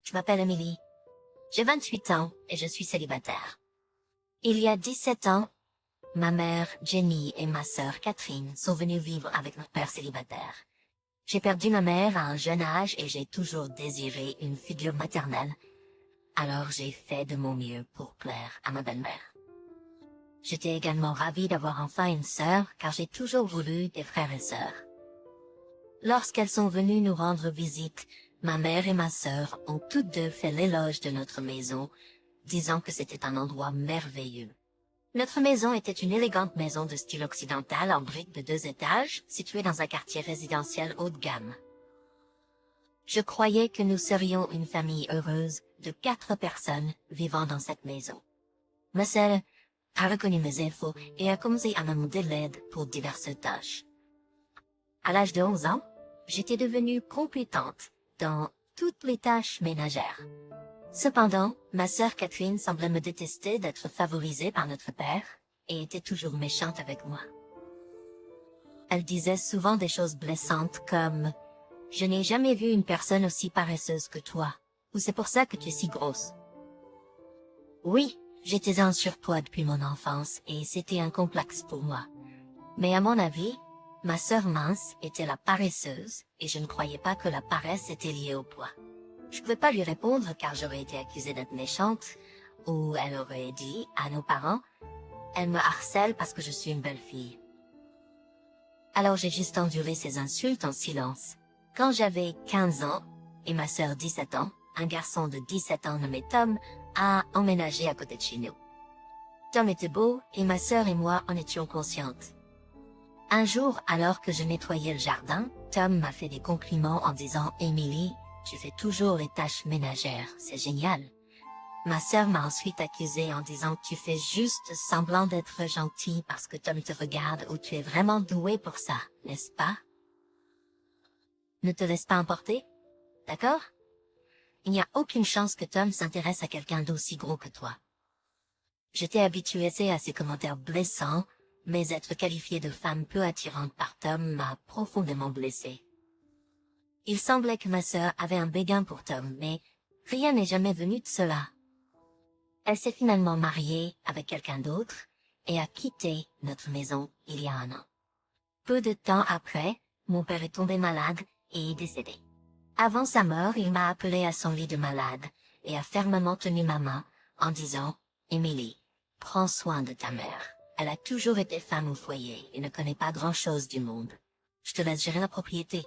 Je m'appelle Emily. J'ai 28 ans et je suis célibataire. Il y a 17 ans, ma mère Jenny et ma sœur Catherine sont venues vivre avec notre père célibataire. J'ai perdu ma mère à un jeune âge et j'ai toujours désiré une figure maternelle. Alors j'ai fait de mon mieux pour plaire à ma belle-mère. J'étais également ravie d'avoir enfin une sœur car j'ai toujours voulu des frères et sœurs. Lorsqu'elles sont venues nous rendre visite, ma mère et ma sœur ont toutes deux fait l'éloge de notre maison, disant que c'était un endroit merveilleux. Notre maison était une élégante maison de style occidental en briques de 2 étages, située dans un quartier résidentiel haut de gamme. Je croyais que nous serions une famille heureuse de 4 personnes vivant dans cette maison. Ma sœur a reconnu mes infos et a commencé à me demander de l'aide pour diverses tâches. À l'âge de 11 ans, j'étais devenue compétente dans toutes les tâches ménagères. Cependant, ma sœur Catherine semblait me détester d'être favorisée par notre père et était toujours méchante avec moi. Elle disait souvent des choses blessantes comme « Je n'ai jamais vu une personne aussi paresseuse que toi » ou « C'est pour ça que tu es si grosse ». Oui, j'étais en surpoids depuis mon enfance et c'était un complexe pour moi. Mais à mon avis, ma sœur mince était la paresseuse et je ne croyais pas que la paresse était liée au poids. Je ne pouvais pas lui répondre car j'aurais été accusée d'être méchante, ou elle aurait dit à nos parents « Elle me harcèle parce que je suis une belle fille ». Alors j'ai juste enduré ces insultes en silence. Quand j'avais 15 ans et ma sœur 17 ans, un garçon de 17 ans nommé Tom a emménagé à côté de chez nous. Tom était beau et ma sœur et moi en étions conscientes. Un jour, alors que je nettoyais le jardin, Tom m'a fait des compliments en disant « Emily, tu fais toujours les tâches ménagères, c'est génial. » Ma sœur m'a ensuite accusée en disant « Tu fais juste semblant d'être gentil parce que Tom te regarde ou tu es vraiment doué pour ça, n'est-ce pas? Ne te laisse pas emporter, d'accord? Il n'y a aucune chance que Tom s'intéresse à quelqu'un d'aussi gros que toi. » J'étais habituée à ces commentaires blessants, mais être qualifiée de femme peu attirante par Tom m'a profondément blessée. Il semblait que ma sœur avait un béguin pour Tom, mais rien n'est jamais venu de cela. Elle s'est finalement mariée avec quelqu'un d'autre et a quitté notre maison il y a un an. Peu de temps après, mon père est tombé malade et est décédé. Avant sa mort, il m'a appelé à son lit de malade et a fermement tenu ma main en disant « Emily, prends soin de ta mère. Elle a toujours été femme au foyer et ne connaît pas grand-chose du monde. Je te laisse gérer la propriété. »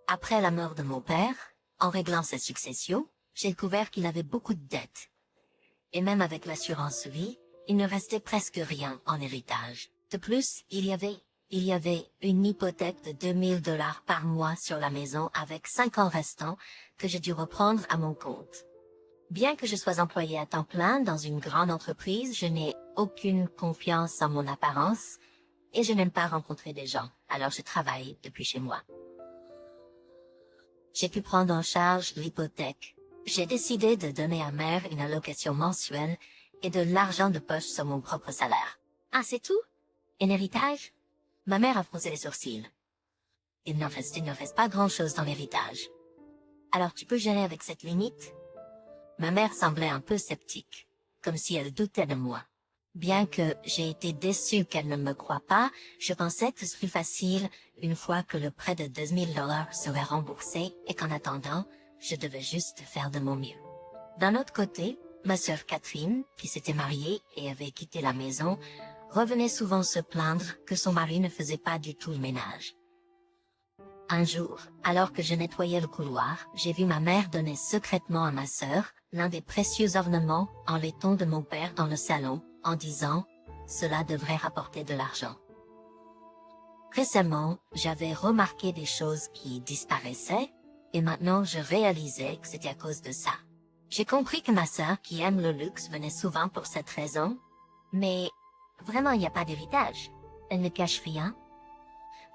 Après la mort de mon père, en réglant sa succession, j'ai découvert qu'il avait beaucoup de dettes. Et même avec l'assurance vie, il ne restait presque rien en héritage. De plus, il y avait une hypothèque de 2000 $ par mois sur la maison avec 5 ans restants que j'ai dû reprendre à mon compte. Bien que je sois employée à temps plein dans une grande entreprise, je n'ai aucune confiance en mon apparence et je n'aime pas rencontrer des gens, alors je travaille depuis chez moi. J'ai pu prendre en charge l'hypothèque. J'ai décidé de donner à mère une allocation mensuelle et de l'argent de poche sur mon propre salaire. Ah, c'est tout? Un héritage? Ma mère a froncé les sourcils. Il ne reste pas grand-chose dans l'héritage. Alors tu peux gérer avec cette limite? Ma mère semblait un peu sceptique, comme si elle doutait de moi. Bien que j'ai été déçue qu'elle ne me croie pas, je pensais que ce serait facile une fois que le prêt de 2000 $ serait remboursé et qu'en attendant, je devais juste faire de mon mieux. D'un autre côté, ma sœur Catherine, qui s'était mariée et avait quitté la maison, revenait souvent se plaindre que son mari ne faisait pas du tout le ménage. Un jour, alors que je nettoyais le couloir, j'ai vu ma mère donner secrètement à ma sœur l'un des précieux ornements en laiton de mon père dans le salon, en disant « Cela devrait rapporter de l'argent ». Récemment, j'avais remarqué des choses qui disparaissaient, et maintenant je réalisais que c'était à cause de ça. J'ai compris que ma sœur, qui aime le luxe, venait souvent pour cette raison, mais vraiment il n'y a pas d'héritage. Elle ne cache rien.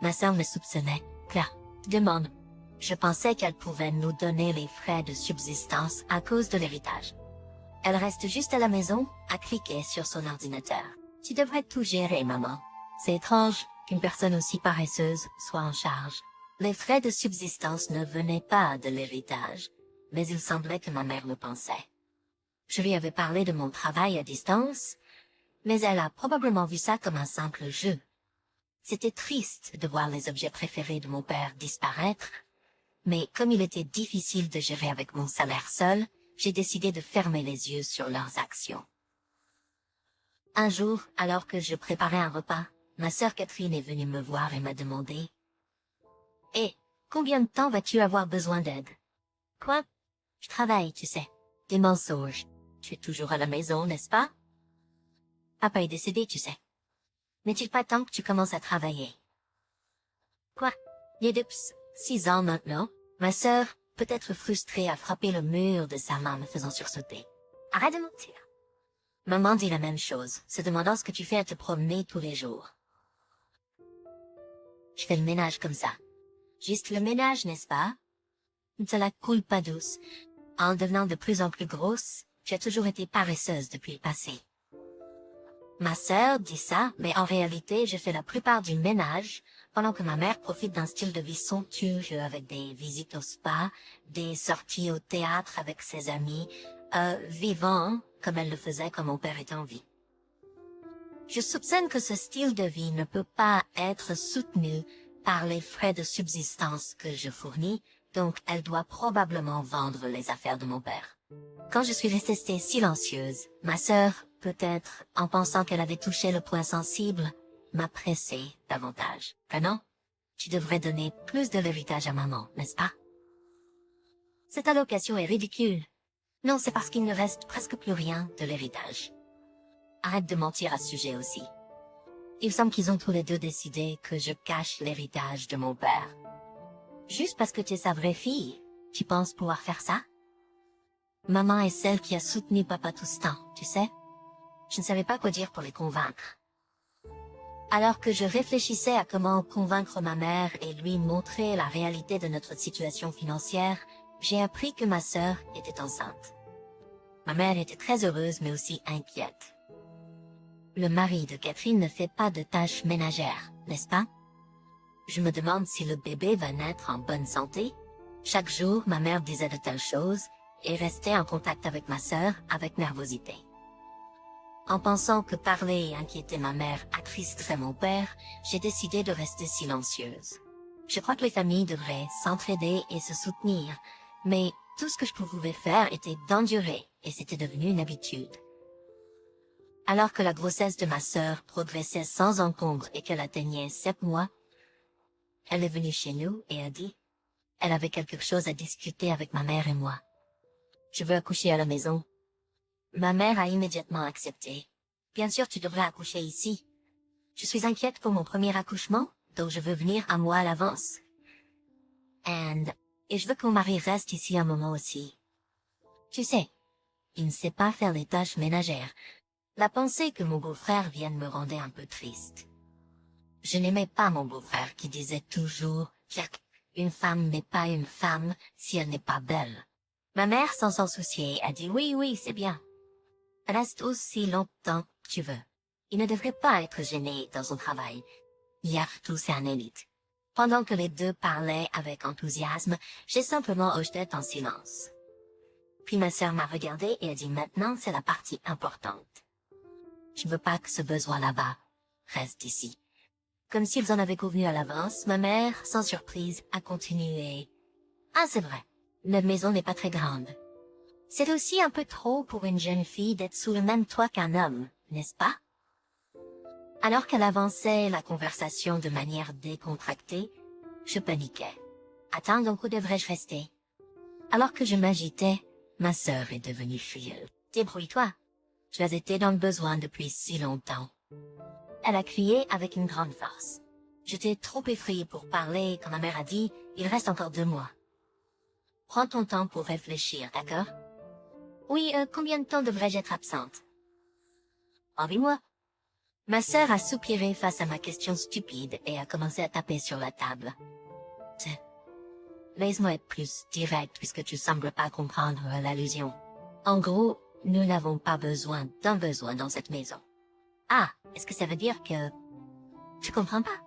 Ma sœur me soupçonnait. Là, demande. Je pensais qu'elle pouvait nous donner les frais de subsistance à cause de l'héritage. Elle reste juste à la maison, à cliquer sur son ordinateur. Tu devrais tout gérer, maman. C'est étrange qu'une personne aussi paresseuse soit en charge. Les frais de subsistance ne venaient pas de l'héritage, mais il semblait que ma mère le pensait. Je lui avais parlé de mon travail à distance, mais elle a probablement vu ça comme un simple jeu. C'était triste de voir les objets préférés de mon père disparaître, mais comme il était difficile de gérer avec mon salaire seul, j'ai décidé de fermer les yeux sur leurs actions. Un jour, alors que je préparais un repas, ma sœur Catherine est venue me voir et m'a demandé « Eh, combien de temps vas-tu avoir besoin d'aide ?»« Quoi? Je travaille, tu sais. » « Des mensonges. Tu es toujours à la maison, n'est-ce pas? » « Papa est décédé, tu sais. N'est-il pas temps que tu commences à travailler? » « Quoi? Il y a depuis 6 ans maintenant. » Ma sœur, peut-être frustrée, a frappé le mur de sa main me faisant sursauter. « Arrête de mentir. » Maman dit la même chose, se demandant ce que tu fais à te promener tous les jours. Je fais le ménage comme ça. Juste le ménage, n'est-ce pas? Ne te la coule pas douce. En devenant de plus en plus grosse, tu as toujours été paresseuse depuis le passé. Ma sœur dit ça, mais en réalité, je fais la plupart du ménage, pendant que ma mère profite d'un style de vie somptueux avec des visites au spa, des sorties au théâtre avec ses amis, vivant comme elle le faisait quand mon père était en vie. Je soupçonne que ce style de vie ne peut pas être soutenu par les frais de subsistance que je fournis, donc elle doit probablement vendre les affaires de mon père. Quand je suis restée silencieuse, ma sœur, peut-être en pensant qu'elle avait touché le point sensible, m'a pressée davantage. « Non, tu devrais donner plus de l'héritage à maman, n'est-ce pas? » Cette allocation est ridicule. Non, c'est parce qu'il ne reste presque plus rien de l'héritage. Arrête de mentir à ce sujet aussi. Il semble qu'ils ont tous les deux décidé que je cache l'héritage de mon père. Juste parce que tu es sa vraie fille, tu penses pouvoir faire ça? Maman est celle qui a soutenu papa tout ce temps, tu sais? Je ne savais pas quoi dire pour les convaincre. Alors que je réfléchissais à comment convaincre ma mère et lui montrer la réalité de notre situation financière, j'ai appris que ma sœur était enceinte. Ma mère était très heureuse mais aussi inquiète. Le mari de Catherine ne fait pas de tâches ménagères, n'est-ce pas? Je me demande si le bébé va naître en bonne santé. Chaque jour, ma mère disait de telles choses et restait en contact avec ma sœur avec nervosité. En pensant que parler et inquiéter ma mère attristerait mon père, j'ai décidé de rester silencieuse. Je crois que les familles devraient s'entraider et se soutenir, mais tout ce que je pouvais faire était d'endurer et c'était devenu une habitude. Alors que la grossesse de ma sœur progressait sans encombre et qu'elle atteignait 7 mois, elle est venue chez nous et a dit, elle avait quelque chose à discuter avec ma mère et moi. Je veux accoucher à la maison. Ma mère a immédiatement accepté. Bien sûr, tu devrais accoucher ici. Je suis inquiète pour mon premier accouchement, donc je veux venir un mois à l'avance. Et je veux que mon mari reste ici un moment aussi. Tu sais, il ne sait pas faire les tâches ménagères. La pensée que mon beau-frère vienne me rendait un peu triste. Je n'aimais pas mon beau-frère qui disait toujours « Jack, une femme n'est pas une femme si elle n'est pas belle ». Ma mère, sans s'en soucier, a dit « Oui, oui, c'est bien. Reste aussi longtemps que tu veux. Il ne devrait pas être gêné dans son travail. Yartou, c'est un élite. » Pendant que les deux parlaient avec enthousiasme, j'ai simplement hoché en silence. Puis ma sœur m'a regardée et a dit « Maintenant, c'est la partie importante. Je ne veux pas que ce besoin là-bas reste ici. » Comme s'ils en avaient convenu à l'avance, ma mère, sans surprise, a continué. « Ah, c'est vrai, notre maison n'est pas très grande. C'est aussi un peu trop pour une jeune fille d'être sous le même toit qu'un homme, n'est-ce pas? » Alors qu'elle avançait la conversation de manière décontractée, je paniquais. « Attends, donc où devrais-je rester? » Alors que je m'agitais, ma sœur est devenue furieuse. « Débrouille-toi. Tu as été dans le besoin depuis si longtemps. » Elle a crié avec une grande force. J'étais trop effrayée pour parler quand ma mère a dit « Il reste encore 2 mois. » Prends ton temps pour réfléchir, d'accord? Oui, combien de temps devrais-je être absente? En 8 mois. Ma sœur a soupiré face à ma question stupide et a commencé à taper sur la table. Laisse-moi être plus direct puisque tu sembles pas comprendre l'allusion. En gros, nous n'avons pas besoin d'un besoin dans cette maison. Ah, est-ce que ça veut dire que... Tu comprends pas?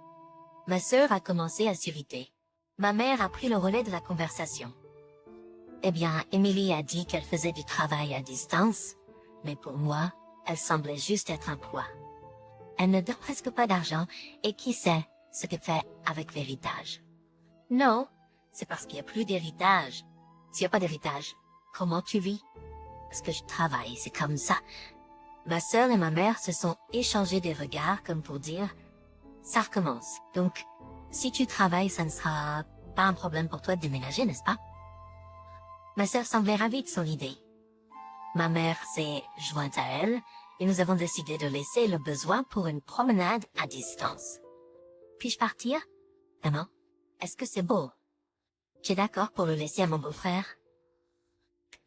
Ma sœur a commencé à s'irriter. Ma mère a pris le relais de la conversation. Eh bien, Emily a dit qu'elle faisait du travail à distance, mais pour moi, elle semblait juste être un poids. Elle ne donne presque pas d'argent, et qui sait ce qu'elle fait avec l'héritage. Non, c'est parce qu'il n'y a plus d'héritage. S'il n'y a pas d'héritage, comment tu vis? Parce que je travaille, c'est comme ça. Ma sœur et ma mère se sont échangés des regards comme pour dire, ça recommence. Donc, si tu travailles, ça ne sera pas un problème pour toi de déménager, n'est-ce pas? Ma sœur semblait ravie de son idée. Ma mère s'est jointe à elle, et nous avons décidé de laisser le besoin pour une promenade à distance. Puis-je partir? Maman, est-ce que c'est beau? Tu es d'accord pour le laisser à mon beau-frère?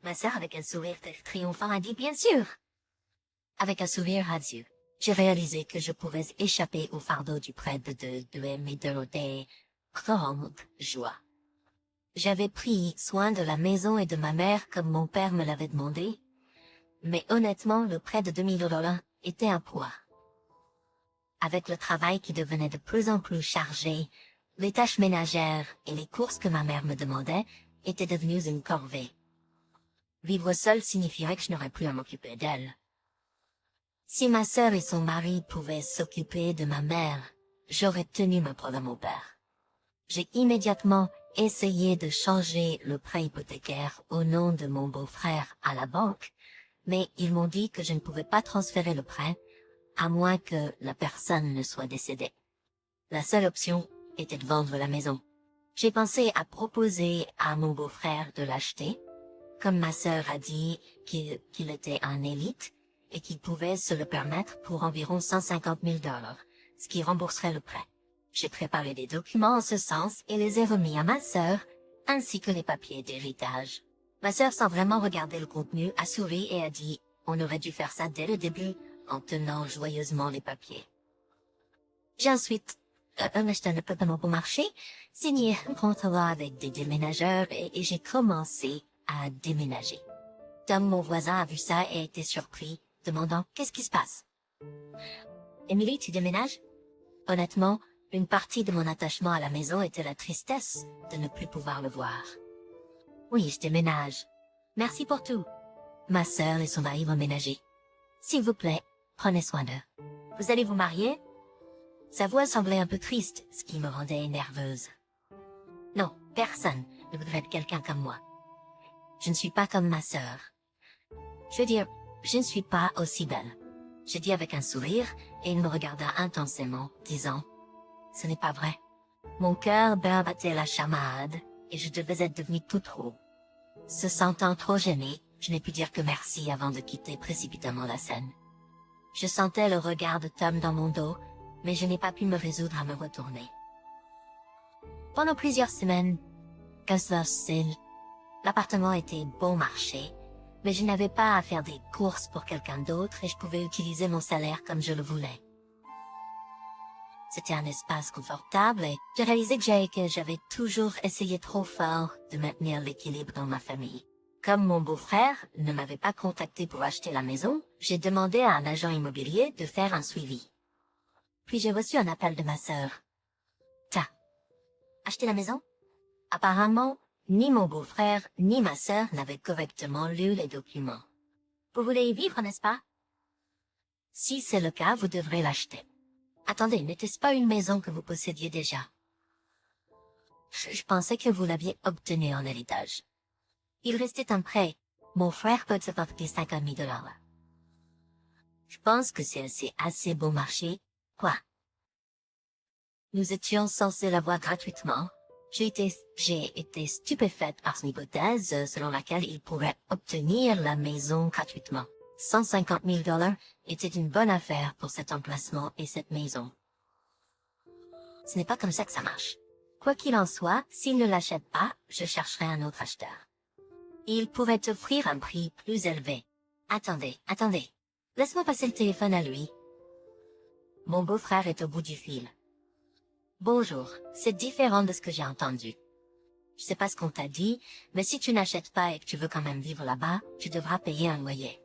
Ma sœur, avec un sourire triomphant, a dit bien sûr. Avec un sourire radieux, j'ai réalisé que je pouvais échapper au fardeau du prêtre de mes des grandes joies. J'avais pris soin de la maison et de ma mère comme mon père me l'avait demandé, mais honnêtement, le prêt de 2000 $ était un poids. Avec le travail qui devenait de plus en plus chargé, les tâches ménagères et les courses que ma mère me demandait étaient devenues une corvée. Vivre seule signifierait que je n'aurais plus à m'occuper d'elle. Si ma sœur et son mari pouvaient s'occuper de ma mère, j'aurais tenu ma preuve à mon père. J'ai immédiatement essayé de changer le prêt hypothécaire au nom de mon beau-frère à la banque, mais ils m'ont dit que je ne pouvais pas transférer le prêt, à moins que la personne ne soit décédée. La seule option était de vendre la maison. J'ai pensé à proposer à mon beau-frère de l'acheter, comme ma sœur a dit qu'il était un élite et qu'il pouvait se le permettre pour environ 150 000 $, ce qui rembourserait le prêt. J'ai préparé des documents en ce sens et les ai remis à ma sœur, ainsi que les papiers d'héritage. Ma sœur, sans vraiment regarder le contenu, a souri et a dit « On aurait dû faire ça dès le début », en tenant joyeusement les papiers. J'ai ensuite acheté un appartement pour marché, signé un contrat avec des déménageurs et j'ai commencé à déménager. Tom, mon voisin, a vu ça et a été surpris, demandant « Qu'est-ce qui se passe ?» Emily, tu déménages? Honnêtement, une partie de mon attachement à la maison était la tristesse de ne plus pouvoir le voir. Oui, je déménage. Merci pour tout. Ma sœur et son mari vont ménager. S'il vous plaît, prenez soin d'eux. Vous allez vous marier? Sa voix semblait un peu triste, ce qui me rendait nerveuse. Non, personne ne voudrait être quelqu'un comme moi. Je ne suis pas comme ma sœur. Je veux dire, je ne suis pas aussi belle. Je dis avec un sourire, et il me regarda intensément, disant, « Ce n'est pas vrai. » Mon cœur battait la chamade, et je devais être devenue toute trop. Se sentant trop gênée, je n'ai pu dire que merci avant de quitter précipitamment la scène. Je sentais le regard de Tom dans mon dos, mais je n'ai pas pu me résoudre à me retourner. Pendant plusieurs semaines, l'appartement était bon marché, mais je n'avais pas à faire des courses pour quelqu'un d'autre et je pouvais utiliser mon salaire comme je le voulais. C'était un espace confortable et j'ai réalisé que j'avais toujours essayé trop fort de maintenir l'équilibre dans ma famille. Comme mon beau-frère ne m'avait pas contacté pour acheter la maison, j'ai demandé à un agent immobilier de faire un suivi. Puis j'ai reçu un appel de ma sœur. « T'as acheté la maison? » Apparemment, ni mon beau-frère ni ma sœur n'avaient correctement lu les documents. « Vous voulez y vivre, n'est-ce pas? » Si c'est le cas, vous devrez l'acheter. Attendez, n'était-ce pas une maison que vous possédiez déjà? Je pensais que vous l'aviez obtenue en héritage. Il restait un prêt. Mon frère peut se porter 50 000 $. Je pense que c'est assez bon marché. Quoi? Nous étions censés l'avoir gratuitement. J'ai été stupéfaite par son hypothèse selon laquelle il pourrait obtenir la maison gratuitement. 150 000 $ était une bonne affaire pour cet emplacement et cette maison. Ce n'est pas comme ça que ça marche. Quoi qu'il en soit, s'il ne l'achète pas, je chercherai un autre acheteur. Il pourrait offrir un prix plus élevé. Attendez. Laisse-moi passer le téléphone à lui. Mon beau-frère est au bout du fil. Bonjour, c'est différent de ce que j'ai entendu. Je sais pas ce qu'on t'a dit, mais si tu n'achètes pas et que tu veux quand même vivre là-bas, tu devras payer un loyer.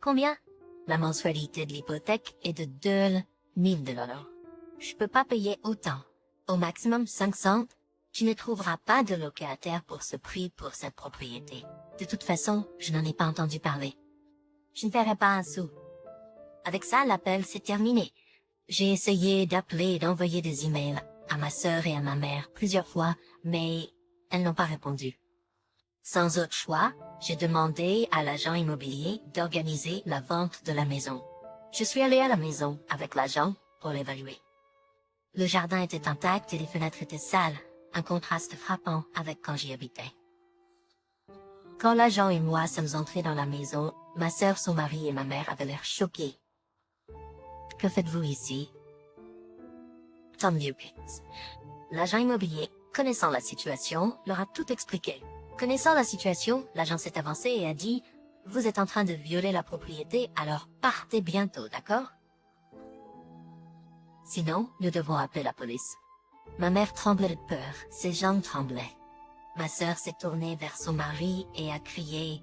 Combien? La mensualité de l'hypothèque est de 2 000 $. Je peux pas payer autant. Au maximum 500. Tu ne trouveras pas de locataire pour ce prix pour cette propriété. De toute façon, je n'en ai pas entendu parler. Je ne paierai pas un sou. Avec ça, l'appel s'est terminé. J'ai essayé d'appeler et d'envoyer des emails à ma sœur et à ma mère plusieurs fois, mais elles n'ont pas répondu. Sans autre choix, j'ai demandé à l'agent immobilier d'organiser la vente de la maison. Je suis allée à la maison avec l'agent pour l'évaluer. Le jardin était intact et les fenêtres étaient sales, un contraste frappant avec quand j'y habitais. Quand l'agent et moi sommes entrés dans la maison, ma sœur, son mari et ma mère avaient l'air choqués. « Que faites-vous ici ?» Tant mieux, Pete. L'agent immobilier, connaissant la situation, leur a tout expliqué. Connaissant la situation, l'agent s'est avancé et a dit « Vous êtes en train de violer la propriété, alors partez bientôt, d'accord? Sinon, nous devons appeler la police. » Ma mère tremblait de peur, ses jambes tremblaient. Ma sœur s'est tournée vers son mari et a crié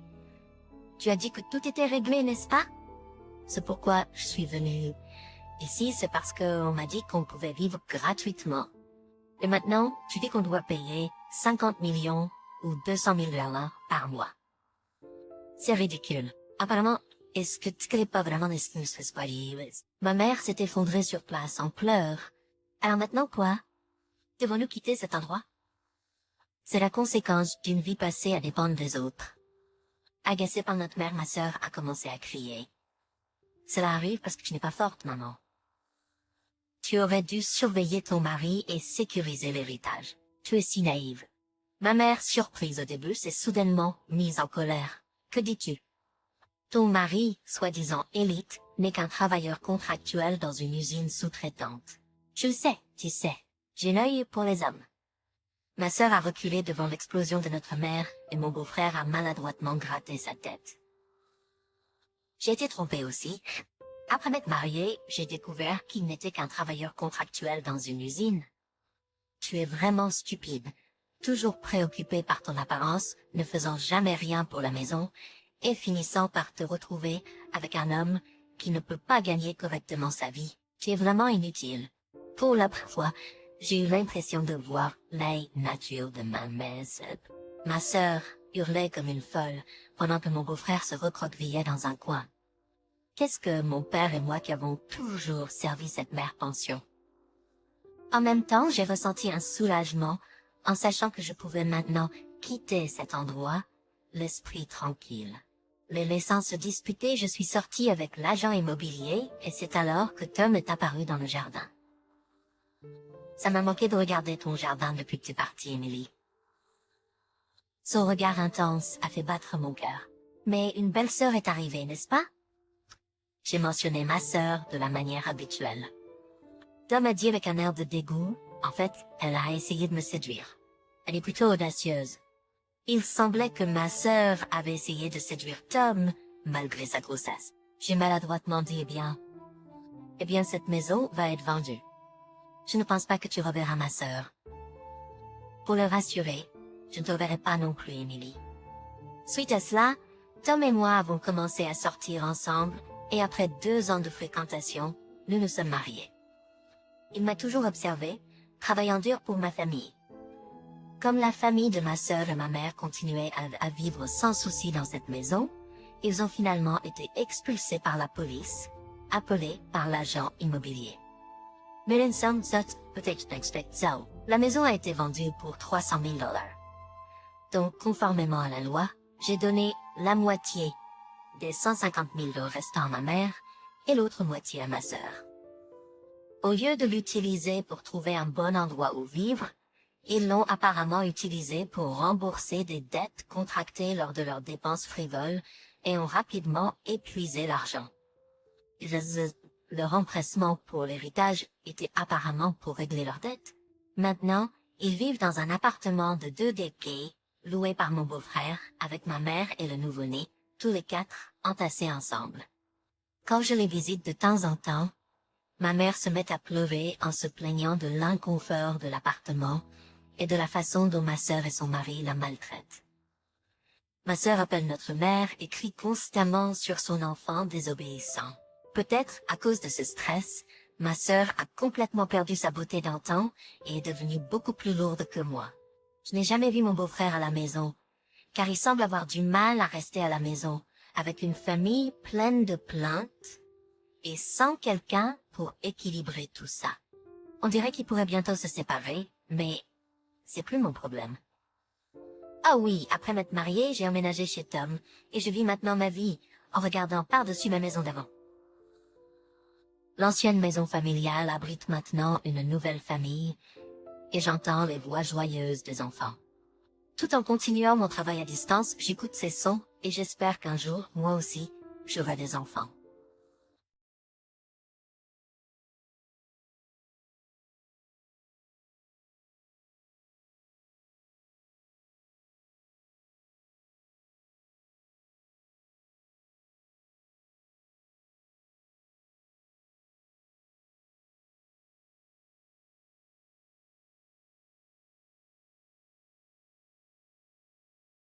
« Tu as dit que tout était réglé, n'est-ce pas? C'est pourquoi je suis venue. Ici, c'est parce qu'on m'a dit qu'on pouvait vivre gratuitement. Et maintenant, tu dis qu'on doit payer 50 millions ou 200 000 $ par mois. C'est ridicule. Apparemment, est-ce que tu connais pas vraiment ce qui nous se passe? Ma mère s'est effondrée sur place en pleurs. Alors maintenant quoi? Devons-nous quitter cet endroit? C'est la conséquence d'une vie passée à dépendre des autres. Agacée par notre mère, ma sœur a commencé à crier. Cela arrive parce que tu n'es pas forte, maman. Tu aurais dû surveiller ton mari et sécuriser l'héritage. Tu es si naïve. Ma mère, surprise au début, s'est soudainement mise en colère. Que dis-tu? Ton mari, soi-disant élite, n'est qu'un travailleur contractuel dans une usine sous-traitante. Je le sais, tu sais. J'ai l'œil pour les hommes. Ma sœur a reculé devant l'explosion de notre mère et mon beau-frère a maladroitement gratté sa tête. J'ai été trompée aussi. Après m'être mariée, j'ai découvert qu'il n'était qu'un travailleur contractuel dans une usine. Tu es vraiment stupide, toujours préoccupée par ton apparence, ne faisant jamais rien pour la maison, et finissant par te retrouver avec un homme qui ne peut pas gagner correctement sa vie. Tu es vraiment inutile. Pour la première fois, j'ai eu l'impression de voir la nature de ma mère. Ma sœur hurlait comme une folle, pendant que mon beau-frère se recroquevillait dans un coin. Qu'est-ce que mon père et moi qui avons toujours servi cette mère pension? En même temps, j'ai ressenti un soulagement en sachant que je pouvais maintenant quitter cet endroit, l'esprit tranquille. Les laissant se disputer, je suis sortie avec l'agent immobilier et c'est alors que Tom est apparu dans le jardin. Ça m'a manqué de regarder ton jardin depuis que tu es partie, Emily. Son regard intense a fait battre mon cœur. Mais une belle sœur est arrivée, n'est-ce pas? J'ai mentionné ma sœur de la manière habituelle. Tom a dit avec un air de dégoût, en fait, elle a essayé de me séduire. Elle est plutôt audacieuse. Il semblait que ma sœur avait essayé de séduire Tom, malgré sa grossesse. J'ai maladroitement dit, eh bien, cette maison va être vendue. Je ne pense pas que tu reverras ma sœur. Pour le rassurer, je ne te reverrai pas non plus, Emily. Suite à cela, Tom et moi avons commencé à sortir ensemble, et après 2 ans de fréquentation, nous nous sommes mariés. Il m'a toujours observé, travaillant dur pour ma famille. Comme la famille de ma sœur et ma mère continuait à vivre sans souci dans cette maison, ils ont finalement été expulsés par la police, appelés par l'agent immobilier. Mais la maison a été vendue pour 300 000 $. Donc, conformément à la loi, j'ai donné la moitié des 150 000 $ restants à ma mère et l'autre moitié à ma sœur. Au lieu de l'utiliser pour trouver un bon endroit où vivre, ils l'ont apparemment utilisé pour rembourser des dettes contractées lors de leurs dépenses frivoles et ont rapidement épuisé l'argent. Leur empressement pour l'héritage était apparemment pour régler leurs dettes. Maintenant, ils vivent dans un appartement de 2 DK, loué par mon beau-frère, avec ma mère et le nouveau-né, tous les 4 entassés ensemble. Quand je les visite de temps en temps, ma mère se met à pleurer en se plaignant de l'inconfort de l'appartement et de la façon dont ma sœur et son mari la maltraitent. Ma sœur appelle notre mère et crie constamment sur son enfant désobéissant. Peut-être à cause de ce stress, ma sœur a complètement perdu sa beauté d'antan et est devenue beaucoup plus lourde que moi. Je n'ai jamais vu mon beau-frère à la maison, car il semble avoir du mal à rester à la maison, avec une famille pleine de plaintes et sans quelqu'un pour équilibrer tout ça. On dirait qu'il pourrait bientôt se séparer, mais c'est plus mon problème. Ah oui, après m'être mariée, j'ai emménagé chez Tom, et je vis maintenant ma vie, en regardant par-dessus ma maison d'avant. L'ancienne maison familiale abrite maintenant une nouvelle famille, et j'entends les voix joyeuses des enfants. Tout en continuant mon travail à distance, j'écoute ces sons, et j'espère qu'un jour, moi aussi, j'aurai des enfants.